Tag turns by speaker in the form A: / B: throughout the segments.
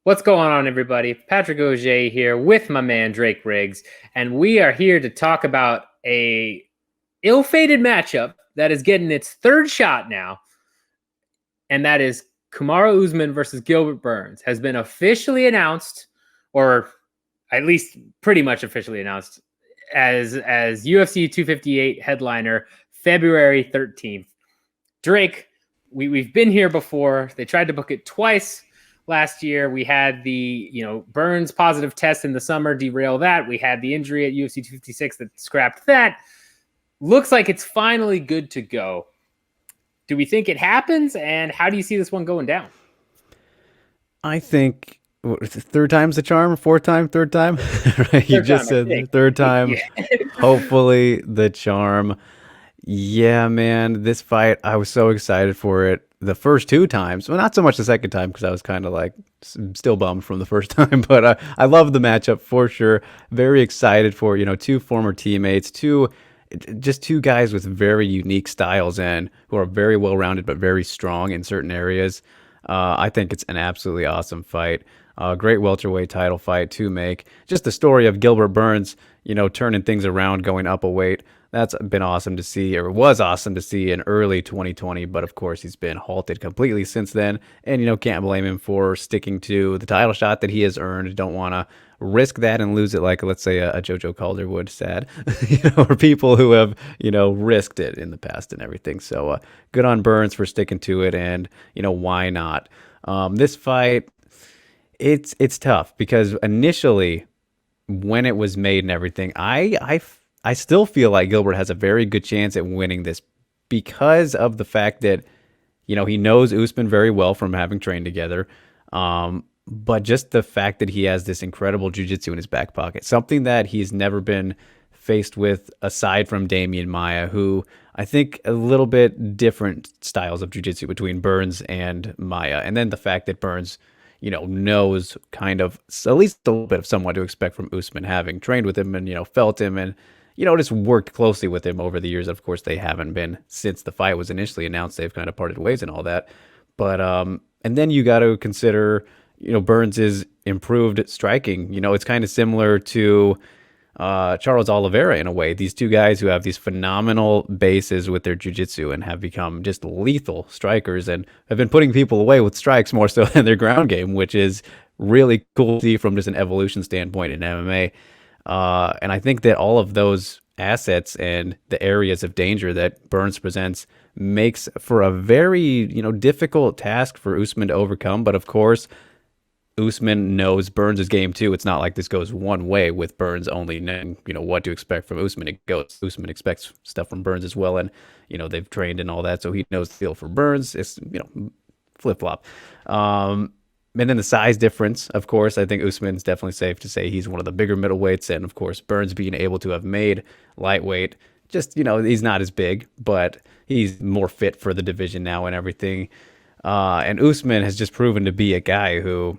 A: What's going on, everybody? Patrick Auger here with my man Drake Riggs, and we are here to talk about a ill-fated matchup that is getting its third shot now, and that is Kamaru Usman versus Gilbert Burns. Has been officially announced, or at least pretty much officially announced, as UFC 258 headliner February 13th. Drake, we've been here before. They tried to book it twice. Last year, we had the Burns positive test in the summer derail that. We had the injury at UFC 256 that scrapped that. Looks like it's finally good to go. Do we think it happens? And how do you see this one going down?
B: I think third time's the charm, fourth time, third time. Right? You
A: Third
B: just
A: time, I
B: said
A: think.
B: third time.
A: Yeah.
B: Hopefully the charm. Yeah, man, this fight, I was so excited for it the first two times. Well, not so much the second time because I was kind of like still bummed from the first time, but I love the matchup for sure. Very excited for, two former teammates, two guys with very unique styles and who are very well rounded but very strong in certain areas. I think it's an absolutely awesome fight. Great welterweight title fight to make. Just the story of Gilbert Burns, turning things around, going up a weight. That's been awesome to see, or was awesome to see in early 2020. But of course, he's been halted completely since then. And, can't blame him for sticking to the title shot that he has earned. Don't want to risk that and lose it like, let's say, a JoJo Calderwood sad, or people who have, risked it in the past and everything. So good on Burns for sticking to it. And, why not? This fight, it's tough because initially when it was made and everything, I still feel like Gilbert has a very good chance at winning this because of the fact that, he knows Usman very well from having trained together. But just the fact that he has this incredible jiu-jitsu in his back pocket, something that he's never been faced with aside from Damian Maia, who I think a little bit different styles of jiu-jitsu between Burns and Maia. And then the fact that Burns, knows kind of at least a little bit of somewhat to expect from Usman, having trained with him and, felt him and, just worked closely with him over the years. Of course, they haven't been since the fight was initially announced. They've kind of parted ways and all that. But, and then you got to consider, Burns' improved striking. It's kind of similar to Charles Oliveira in a way. These two guys who have these phenomenal bases with their jiu-jitsu and have become just lethal strikers and have been putting people away with strikes more so than their ground game, which is really cool to see from just an evolution standpoint in MMA. And I think that all of those assets and the areas of danger that Burns presents makes for a very, difficult task for Usman to overcome. But of course, Usman knows Burns' game too. It's not like this goes one way with Burns only knowing, what to expect from Usman. It goes, Usman expects stuff from Burns as well. And, they've trained and all that. So he knows the feel for Burns. It's, flip flop. And then the size difference, of course, I think Usman's definitely safe to say he's one of the bigger middleweights. And of course, Burns being able to have made lightweight, just, he's not as big, but he's more fit for the division now and everything. And Usman has just proven to be a guy who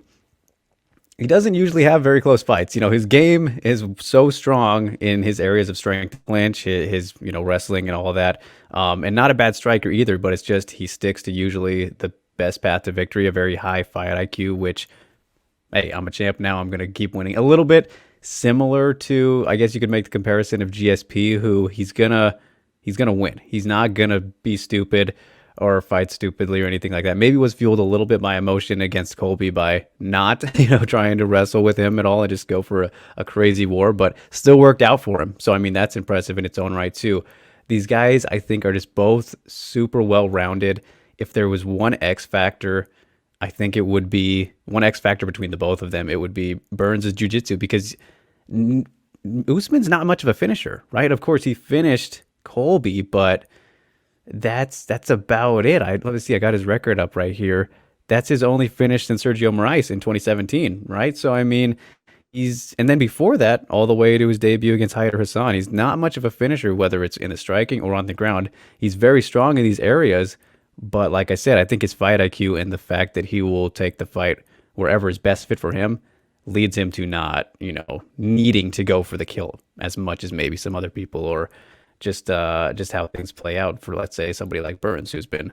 B: he doesn't usually have very close fights. His game is so strong in his areas of strength, clinch, his wrestling and all of that. And not a bad striker either, but it's just he sticks to usually the best path to victory, a very high fight IQ, which, hey, I'm a champ now. I'm going to keep winning. A little bit similar to, I guess you could make the comparison of GSP, who he's going to win. He's not going to be stupid or fight stupidly or anything like that. Maybe was fueled a little bit by emotion against Colby by not, trying to wrestle with him at all and just go for a crazy war, but still worked out for him. So, I mean, that's impressive in its own right too. These guys, I think, are just both super well-rounded. If there was one X factor, I think it would be one X factor between the both of them. It would be Burns' jiu-jitsu because Usman's not much of a finisher, right? Of course, he finished Colby, but that's about it. Let me see. I got his record up right here. That's his only finish since Sergio Moraes in 2017, right? So, I mean, and then before that, all the way to his debut against Haider Hassan, he's not much of a finisher, whether it's in the striking or on the ground. He's very strong in these areas. But like I said, I think his fight IQ and the fact that he will take the fight wherever is best fit for him leads him to not, needing to go for the kill as much as maybe some other people, or just how things play out for, let's say, somebody like Burns, who's been,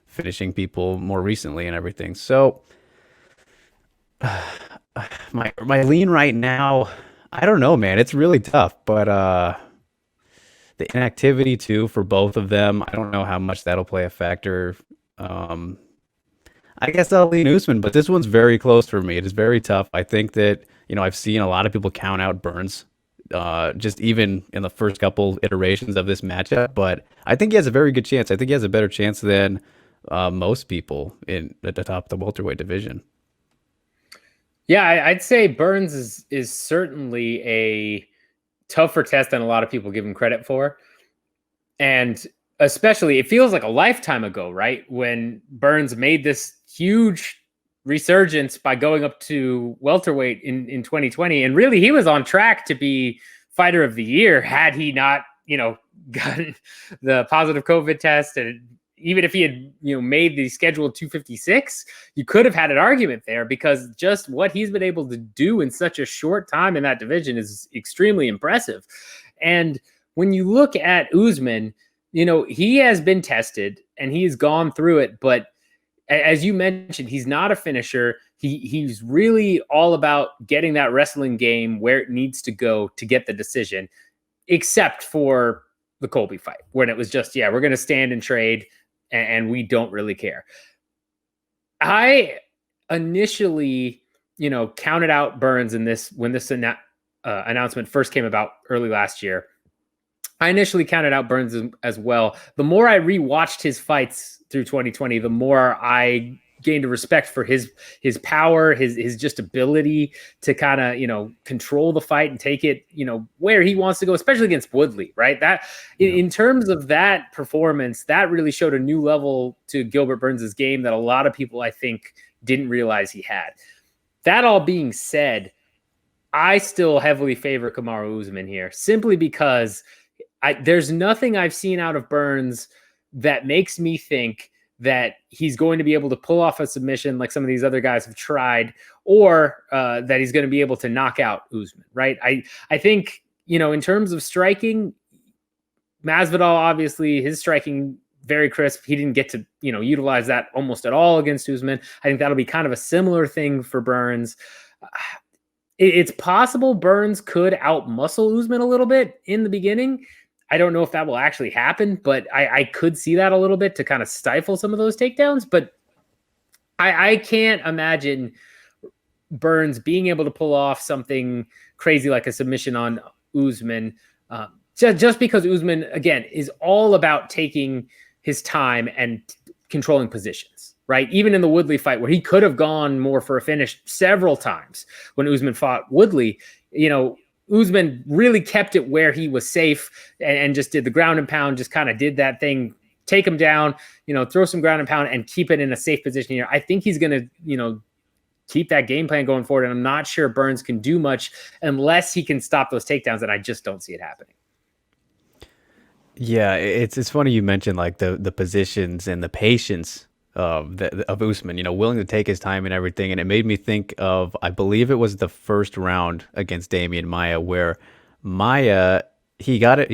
B: finishing people more recently and everything. So My lean right now, I don't know, man. It's really tough, but the inactivity too for both of them, I don't know how much that'll play a factor. Um, I guess I'll lean Usman, but this one's very close for me. It is very tough. I think that, I've seen a lot of people count out Burns, just even in the first couple iterations of this matchup, but I think he has a very good chance. I think he has a better chance than most people in at the top of the welterweight division.
A: Yeah, I'd say Burns is certainly a tougher test than a lot of people give him credit for. And especially, it feels like a lifetime ago, right? When Burns made this huge resurgence by going up to welterweight in 2020. And really, he was on track to be fighter of the year had he not, gotten the positive COVID test. And even if he had, made the scheduled 256, you could have had an argument there because just what he's been able to do in such a short time in that division is extremely impressive. And when you look at Usman, he has been tested and he's gone through it. But as you mentioned, he's not a finisher. He's really all about getting that wrestling game where it needs to go to get the decision, except for the Colby fight, when it was just, yeah, we're going to stand and trade and we don't really care. I initially, counted out Burns in this when this announcement first came about early last year. I initially counted out Burns as well. The more I rewatched his fights through 2020, the more I gained a respect for his power, his just ability to kind of, control the fight and take it, where he wants to go, especially against Woodley, right? That in terms of that performance, that really showed a new level to Gilbert Burns' game that a lot of people, I think, didn't realize he had. That all being said, I still heavily favor Kamaru Usman here, simply because there's nothing I've seen out of Burns that makes me think that he's going to be able to pull off a submission like some of these other guys have tried, or that he's going to be able to knock out Usman, right? I think, in terms of striking, Masvidal, obviously, his striking, very crisp. He didn't get to, utilize that almost at all against Usman. I think that'll be kind of a similar thing for Burns. It's possible Burns could outmuscle Usman a little bit in the beginning. I don't know if that will actually happen, but I could see that a little bit to kind of stifle some of those takedowns. But I can't imagine Burns being able to pull off something crazy like a submission on Usman, just because Usman, again, is all about taking his time and controlling positions, right? Even in the Woodley fight, where he could have gone more for a finish several times when Usman fought Woodley, Usman really kept it where he was safe and just did the ground and pound, just kind of did that thing, take him down, throw some ground and pound and keep it in a safe position here. I think he's going to, keep that game plan going forward. And I'm not sure Burns can do much unless he can stop those takedowns. And I just don't see it happening.
B: Yeah, it's funny you mentioned like the positions and the patience of Usman, willing to take his time and everything. And it made me think of, I believe it was the first round against Damian Maia, where Maia, he got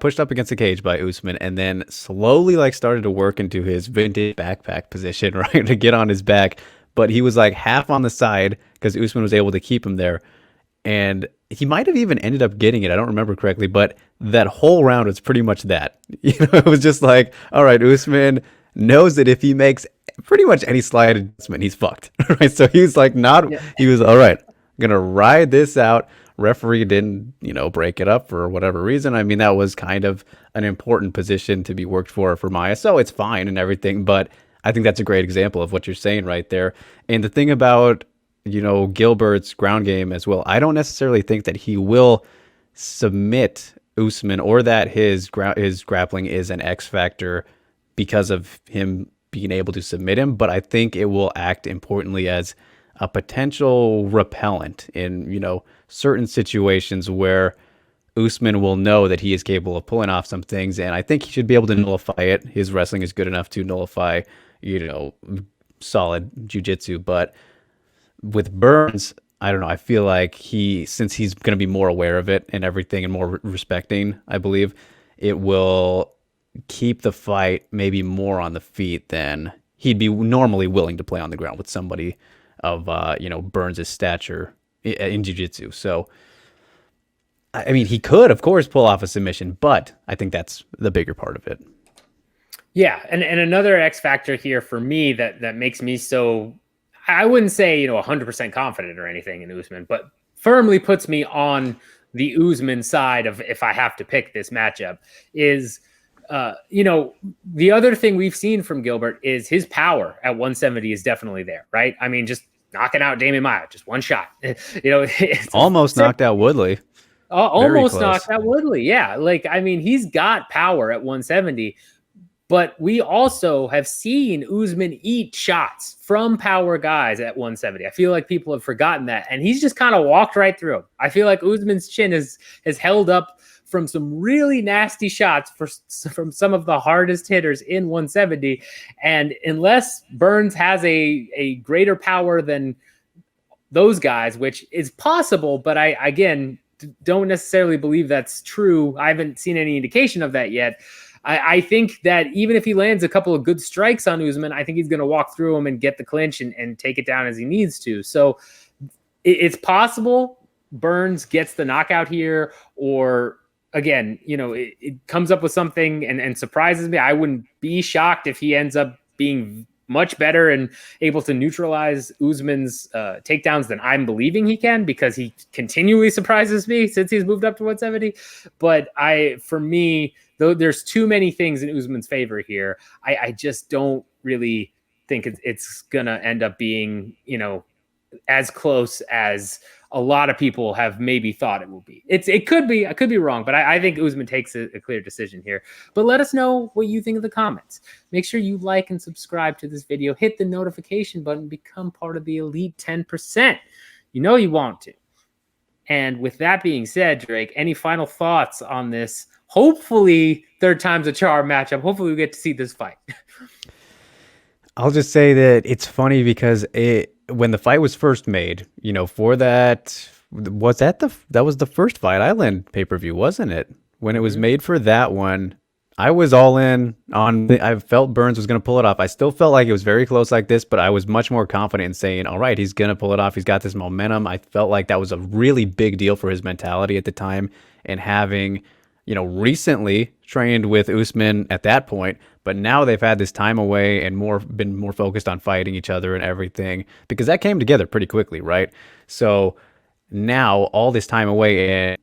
B: pushed up against the cage by Usman and then slowly like started to work into his vintage backpack position, right, to get on his back. But he was like half on the side because Usman was able to keep him there. And he might have even ended up getting it. I don't remember correctly, but that whole round was pretty much that. It was just like, all right, Usman knows that if he makes pretty much any slight adjustment, he's fucked, right? So he was like, he was all right, I'm gonna ride this out. Referee didn't, break it up for whatever reason. I mean, that was kind of an important position to be worked for Maia, so it's fine and everything. But I think that's a great example of what you're saying right there. And the thing about, Gilbert's ground game as well, I don't necessarily think that he will submit Usman or that his grappling is an X factor because of him being able to submit him, but I think it will act importantly as a potential repellent in, certain situations where Usman will know that he is capable of pulling off some things, and I think he should be able to nullify it. His wrestling is good enough to nullify, solid jiu-jitsu, but with Burns, I don't know. I feel like since he's going to be more aware of it and everything and more respecting, I believe it will keep the fight maybe more on the feet than he'd be normally willing to play on the ground with somebody of Burns' stature in jiu-jitsu. So I mean, he could, of course, pull off a submission, but I think that's the bigger part of it.
A: Yeah, and another X factor here for me that makes me so, I wouldn't say 100% confident or anything in Usman, but firmly puts me on the Usman side of if I have to pick this matchup is, the other thing we've seen from Gilbert is his power at 170 is definitely there, right? I mean, just knocking out Damian Maia, just one shot. It's
B: almost knocked out Woodley.
A: Almost knocked out Woodley. Yeah, like I mean, he's got power at 170. But we also have seen Usman eat shots from power guys at 170. I feel like people have forgotten that. And he's just kind of walked right through them. I feel like Usman's chin has held up from some really nasty shots from some of the hardest hitters in 170. And unless Burns has a greater power than those guys, which is possible, but I, again, don't necessarily believe that's true. I haven't seen any indication of that yet. I think that even if he lands a couple of good strikes on Usman, I think he's going to walk through him and get the clinch and take it down as he needs to. So it's possible Burns gets the knockout here, or again, it comes up with something and surprises me. I wouldn't be shocked if he ends up being much better and able to neutralize Usman's takedowns than I'm believing he can, because he continually surprises me since he's moved up to 170. But for me, though there's too many things in Usman's favor here, I just don't really think it's going to end up being, as close as a lot of people have maybe thought it will be. It could be, I could be wrong, but I think Usman takes a clear decision here. But let us know what you think in the comments. Make sure you like and subscribe to this video. Hit the notification button. Become part of the elite 10%. You know you want to. And with that being said, Drake, any final thoughts on this? Hopefully, third time's a charm matchup. Hopefully, we get to see this fight.
B: I'll just say that it's funny because when the fight was first made, for that, that was the first Fight Island pay-per-view, wasn't it? When it was made for that one, I was all in on I felt Burns was going to pull it off. I still felt like it was very close like this, but I was much more confident in saying, all right, he's going to pull it off. He's got this momentum. I felt like that was a really big deal for his mentality at the time, and having, recently trained with Usman at that point, but now they've had this time away and been more focused on fighting each other and everything, because that came together pretty quickly, right? So now all this time away and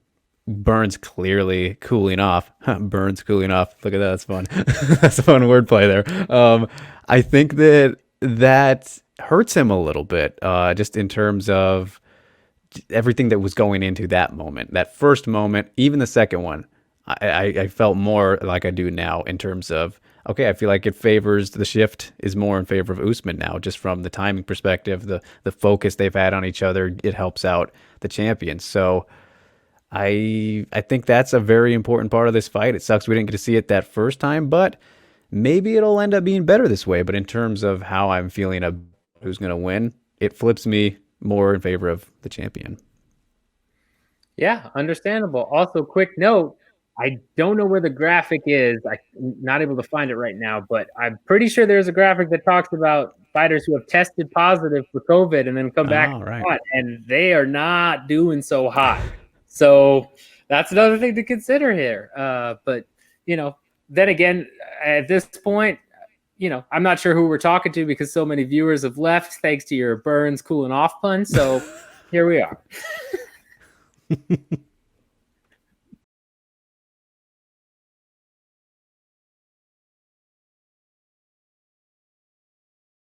B: Burns clearly cooling off. Burns cooling off. Look at that. That's fun. That's a fun wordplay there. I think that hurts him a little bit, just in terms of everything that was going into that moment, that first moment, even the second one. I felt more like I do now in terms of, okay, I feel like it favors, the shift is more in favor of Usman now, just from the timing perspective, the focus they've had on each other, it helps out the champions. So I think that's a very important part of this fight. It sucks we didn't get to see it that first time, but maybe it'll end up being better this way. But in terms of how I'm feeling about who's going to win, it flips me more in favor of the champion.
A: Yeah, understandable. Also, quick note, I don't know where the graphic is. I'm not able to find it right now, but I'm pretty sure there's a graphic that talks about fighters who have tested positive for COVID and then come back hot, and they are not doing so hot. So that's another thing to consider here. But, then again, at this point, I'm not sure who we're talking to because so many viewers have left thanks to your Burns cooling off pun. So here we are.